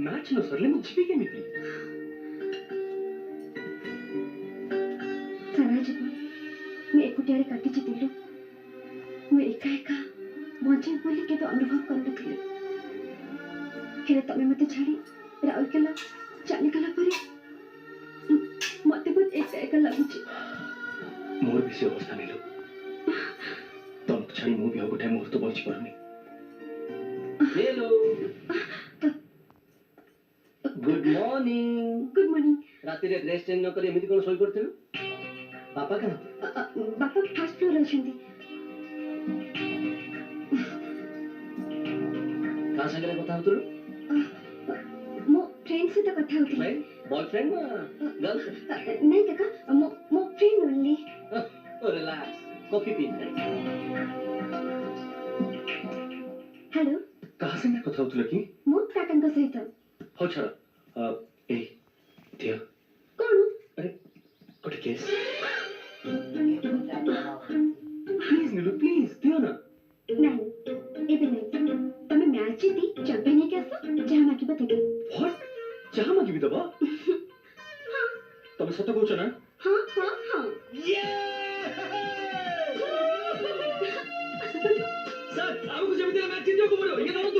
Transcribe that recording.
match न सरले मु जीवी केमिति सारा जीवन मैं एकुटिया काटी दिलु मैं एका एका बचे बोली के अनुभव कर तमें मत छाड़ी राउरकेला चली गला मत बहुत एका एका लगुच मोर भी से अवस्था नेलो तुम छाड़ी मु भी आ गोटे मुहूर्त बची परनी हेलो गुड मॉर्निंग राति रे ड्रेस चेंज न करी एमिति कोन सोई करथिलु पापा कहाँ बापा फर्स्ट फ्लोर अछंती का संगे कथा होतलु मो फ्रेंड से तो कथा होती फ्रेंड बॉयफ्रेंड ना गर्लफ्रेंड नहीं काका मो friend only relax coffee P hello कहा संगे कथा होतलु की मो काकांक सहित हो छड़ ए दिया कौन अरे गोटे केस प्लीज नीलू प्लीज दियो ना नहीं एबे नहीं तमे मैच जीती चैंपियन है कैसा जहां मागिबा देबे व्हाट जहां मागिबी दबा तमे सत कहछ ना हां ये सर हमको जेमिति मैच जीतियो को पड़ो ये